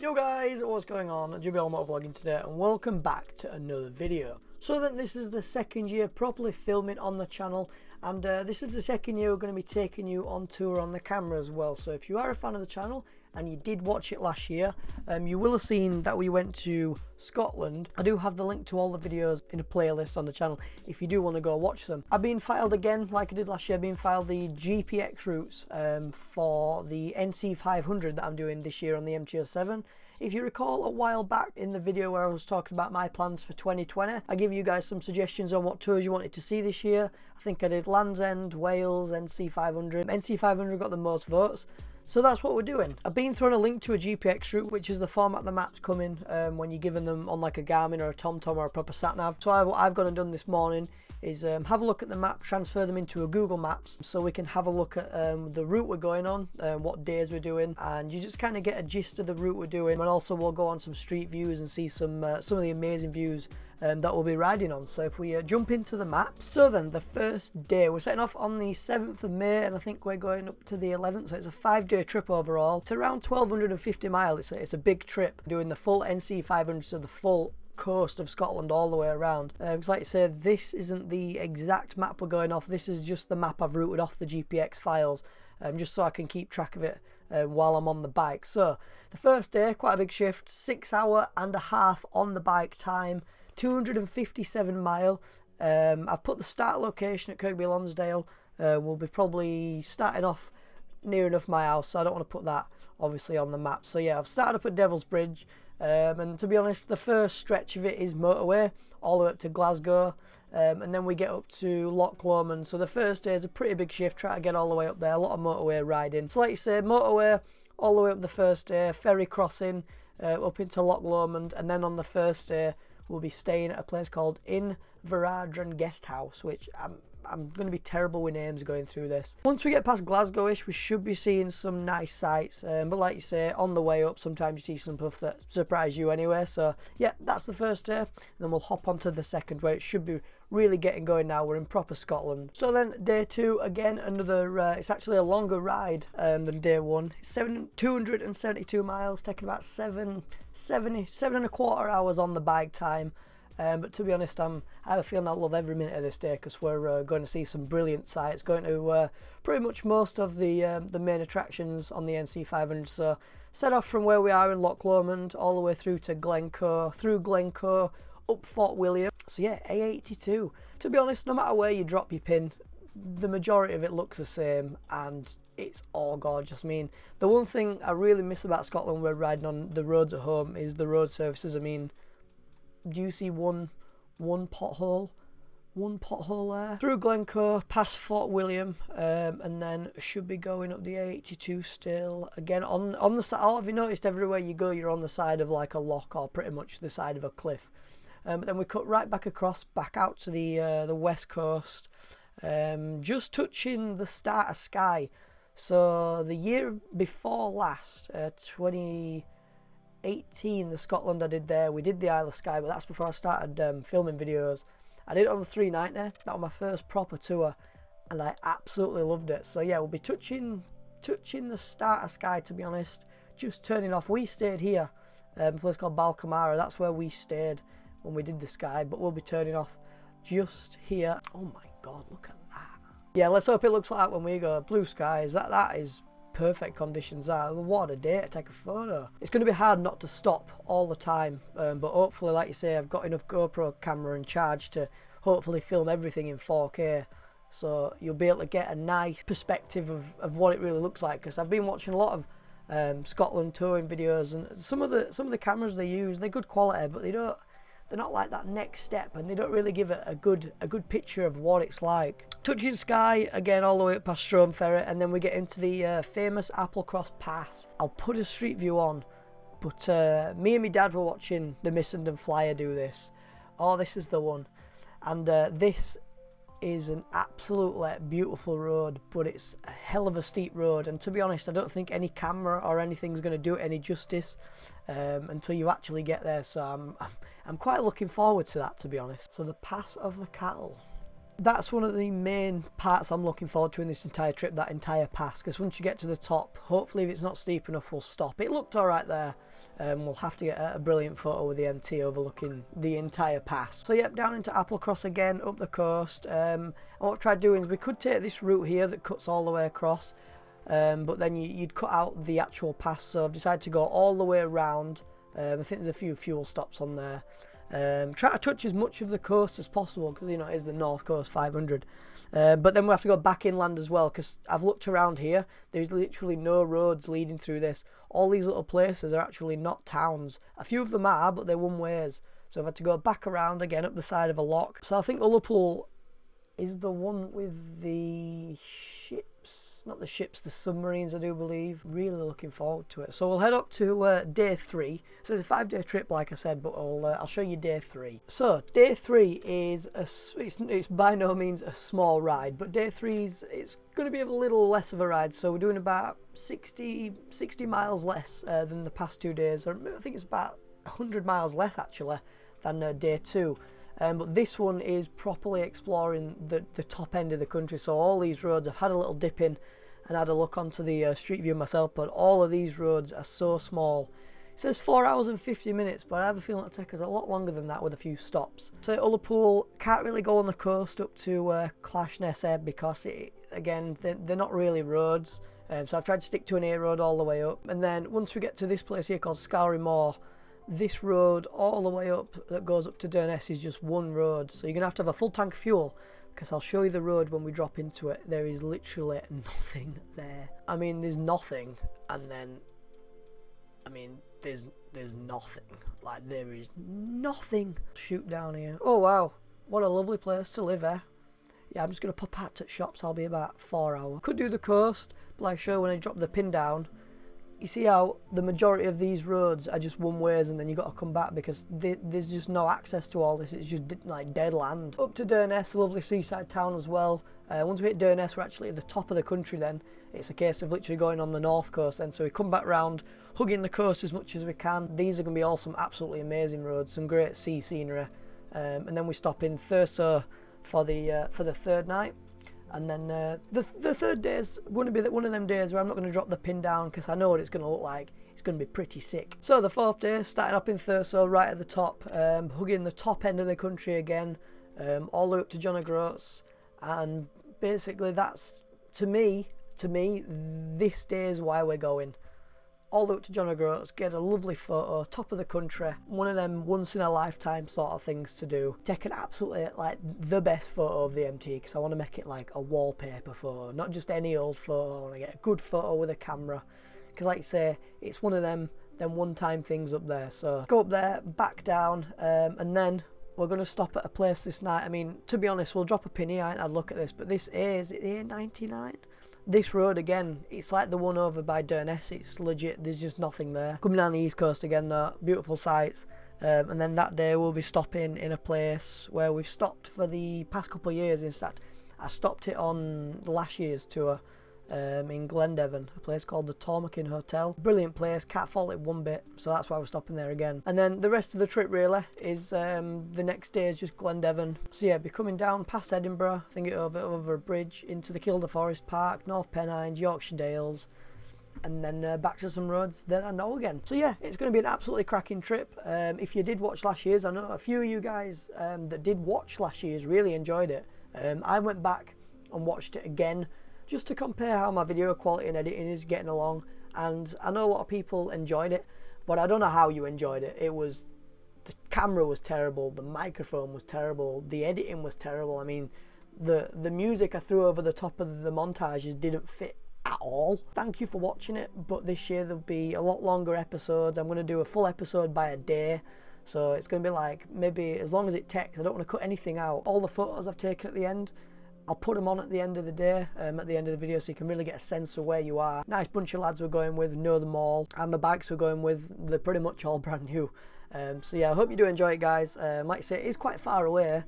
Yo guys, what's going on? JBL Motovlogging today and welcome back to another video. So then this is the second year properly filming on the channel, and this is the second year we're going to be taking you on tour on the camera as well. So if you are a fan of the channel and you did watch it last year, you will have seen that we went to Scotland. I do have the link to all the videos in a playlist on the channel if you do want to go watch them. I've been filed again like I did last year. I've been filed the GPX routes for the NC500 that I'm doing this year on the MT07. If you recall a while back in the video where I was talking about my plans for 2020, I gave you guys some suggestions on what tours you wanted to see this year. I think I did Land's End, Wales, NC500. NC500 got the most votes. So that's what we're doing. I've been thrown a link to a GPX route, which is the format the maps come in when you're given them on like a Garmin or a TomTom or a proper sat-nav. So what I've gone and done this morning is have a look at the map, transfer them into a Google Maps so we can have a look at the route we're going on, what days we're doing, and you just kind of get a gist of the route we're doing. And also we'll go on some street views and see some of the amazing views that we'll be riding on. So if we jump into the maps. So then the first day, we're setting off on the 7th of May and I think we're going up to the 11th, so it's a 5-day trip overall. It's around 1250 miles. It's a big trip, doing the full NC500, so the full coast of Scotland all the way around. Because like I said, this isn't the exact map we're going off, this is just the map I've routed off the GPX files, just so I can keep track of it while I'm on the bike. So the first day, quite a big shift, 6 hour and a half on the bike time, 257 mile. I've put the start location at Kirkby Lonsdale. We'll be probably starting off near enough my house, so I don't want to put that obviously on the map. So yeah, I've started up at Devil's Bridge, and to be honest, the first stretch of it is motorway all the way up to Glasgow, and then we get up to Loch Lomond. So the first day is a pretty big shift, try to get all the way up there, a lot of motorway riding. So like you say, motorway all the way up the first day, ferry crossing up into Loch Lomond, and then on the first day we'll be staying at a place called Inveradran Guest House, which I'm going to be terrible with names going through this. Once we get past Glasgow-ish, we should be seeing some nice sights, but like you say, on the way up sometimes you see some stuff that surprise you anyway. So yeah, that's the first day, and then we'll hop on to the second, where it should be really getting going now. We're in proper Scotland. So then day two, again another it's actually a longer ride than day one. It's 272 miles, taking about seven and a quarter hours on the bike time. But to be honest, I have a feeling I love every minute of this day, because we're going to see some brilliant sights, going to pretty much most of the main attractions on the NC500. So set off from where we are in Loch Lomond all the way through to Glencoe, through Glencoe, up Fort William. So yeah, A82. To be honest, no matter where you drop your pin, the majority of it looks the same and it's all gorgeous. I mean, the one thing I really miss about Scotland when we're riding on the roads at home is the road surfaces. I mean, do you see one pothole? One pothole there. Through Glencoe, past Fort William, and then should be going up the A82 still. Again, on the side, oh, have you noticed everywhere you go, you're on the side of like a loch or pretty much the side of a cliff. But then we cut right back across, back out to the west coast, just touching the start of Skye. So the year before last, 2018, the Scotland I did there, we did the Isle of Skye, but that's before I started filming videos. I did it on the 390, that was my first proper tour, and I absolutely loved it. So yeah, we'll be touching the start of Skye, to be honest, just turning off. We stayed here, a place called Balcamara, that's where we stayed when we did the Skye, but we'll be turning off just here. Oh my god, look at that. Yeah, let's hope it looks like that when we go. Blue skies, that is perfect conditions. What a day to take a photo. It's going to be hard not to stop all the time, but hopefully, like you say, I've got enough GoPro camera and charge to hopefully film everything in 4K, so you'll be able to get a nice perspective of what it really looks like. Because I've been watching a lot of Scotland touring videos, and some of the cameras they use, they're good quality, but they're not like that next step, and they don't really give it a good picture of what it's like. Touching Skye again all the way up past Strome Ferry, and then we get into the famous Applecross Pass. I'll put a street view on, but me and my dad were watching the Missenden Flyer do this. Oh, this is the one, and this is an absolutely beautiful road, but it's a hell of a steep road, and to be honest, I don't think any camera or anything's going to do it any justice until you actually get there. So I'm quite looking forward to that, to be honest. So the Pass of the Cattle, That's one of the main parts I'm looking forward to in this entire trip, that entire pass, because once you get to the top, hopefully if it's not steep enough we'll stop. It looked alright there. We'll have to get a brilliant photo with the MT overlooking the entire pass. So yep, down into Applecross again, up the coast. And what I've tried doing is we could take this route here that cuts all the way across, but then you'd cut out the actual pass, so I've decided to go all the way around. I think there's a few fuel stops on there. Try to touch as much of the coast as possible, because you know it is the North Coast 500, but then we have to go back inland as well, because I've looked around here, there's literally no roads leading through this. All these little places are actually not towns. A few of them are, but they're one ways, so I've had to go back around again up the side of a lock. So I think Ullapool is the one with the ships, not the ships, the submarines, I do believe. Really looking forward to it. So we'll head up to day 3. So it's a 5-day trip, like I said, but I'll show you day 3. So day 3 is it's by no means a small ride, but day 3 it's going to be a little less of a ride. So we're doing about 60 miles less than the past 2 days, or I think it's about 100 miles less actually than day 2. But this one is properly exploring the top end of the country. So all these roads, I've had a little dip in and had a look onto the street view myself, but all of these roads are so small. It says 4 hours and 50 minutes, but I have a feeling it'll take us a lot longer than that with a few stops. So Ullapool, can't really go on the coast up to Clashness Ebb, because again, they're not really roads. So I've tried to stick to an A road all the way up. And then once we get to this place here called Scourie Moor, this road all the way up that goes up to Durness is just one road, so you're gonna have to have a full tank of fuel, because I'll show you the road when we drop into it. There is literally nothing there. I mean, there's nothing, and then I mean there's nothing. Like, there is nothing. Shoot down here. Oh wow, what a lovely place to live, eh? Yeah, I'm just gonna pop out to shops. I'll be about 4 hours. Could do the coast, but like I show when I drop the pin down, you see how the majority of these roads are just one ways, and then you got to come back because there's just no access to all this. It's just like dead land. Up to Durness, a lovely seaside town as well. Once we hit Durness, we're actually at the top of the country then. It's a case of literally going on the north coast then, so we come back round, hugging the coast as much as we can. These are going to be all some absolutely amazing roads, some great sea scenery. And then we stop in Thurso for the third night. And then the third day is going to be one of them days where I'm not going to drop the pin down, because I know what it's going to look like. It's going to be pretty sick. So the 4th day, starting up in Thurso, right at the top, hugging the top end of the country again, all the way up to John O'Groats. And basically that's, to me, this day is why we're going. All the way up to John O'Groats, get a lovely photo, top of the country, one of them once in a lifetime sort of things to do. Take an absolutely, like, the best photo of the MT, because I want to make it like a wallpaper photo, not just any old photo. I want to get a good photo with a camera, because like I say, it's one of them one-time things up there. So go up there, back down, and then we're going to stop at a place this night. I mean, to be honest, we'll drop a pin here. I ain't had a look at this, but this is it A99? This road again, it's like the one over by Durness. It's legit, there's just nothing there. Coming down the east coast again though, beautiful sights. And then that day we'll be stopping in a place where we've stopped for the past couple of years. In fact, I stopped it on last year's tour in Glendevon, a place called the Tormakin Hotel. Brilliant place, can't fault it one bit, so that's why we're stopping there again. And then the rest of the trip really is the next day is just Glendevon. So yeah, be coming down past Edinburgh, I think over a bridge into the Kielder Forest Park, North Pennines, Yorkshire Dales, and then back to some roads that I know again. So yeah, it's going to be an absolutely cracking trip. If you did watch last year's, I know a few of you guys that did watch last year's really enjoyed it. I went back and watched it again, just to compare how my video quality and editing is getting along, and I know a lot of people enjoyed it, but I don't know how you enjoyed it. The camera was terrible, the microphone was terrible, the editing was terrible. I mean, the music I threw over the top of the montages didn't fit at all. Thank you for watching it, but this year there'll be a lot longer episodes. I'm going to do a full episode by a day, so it's going to be like, maybe as long as it takes. I don't want to cut anything out. All the photos I've taken at the end, I'll put them on at the end of the day, at the end of the video, so you can really get a sense of where you are. Nice bunch of lads we're going with, know them all, and the bikes we're going with, they're pretty much all brand new. So yeah, I hope you do enjoy it, guys. Like I say, it is quite far away,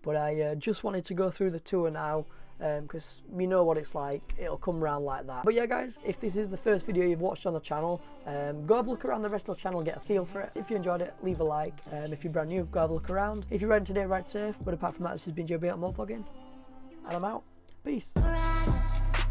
but I just wanted to go through the tour now, because you know what it's like, it'll come around like that. But yeah guys, if this is the first video you've watched on the channel, go have a look around the rest of the channel, get a feel for it. If you enjoyed it, leave a like. If you're brand new, go have a look around. If you're riding today, ride safe. But apart from that, this has been JB at Motovlogging. and I'm out. Peace. Alright.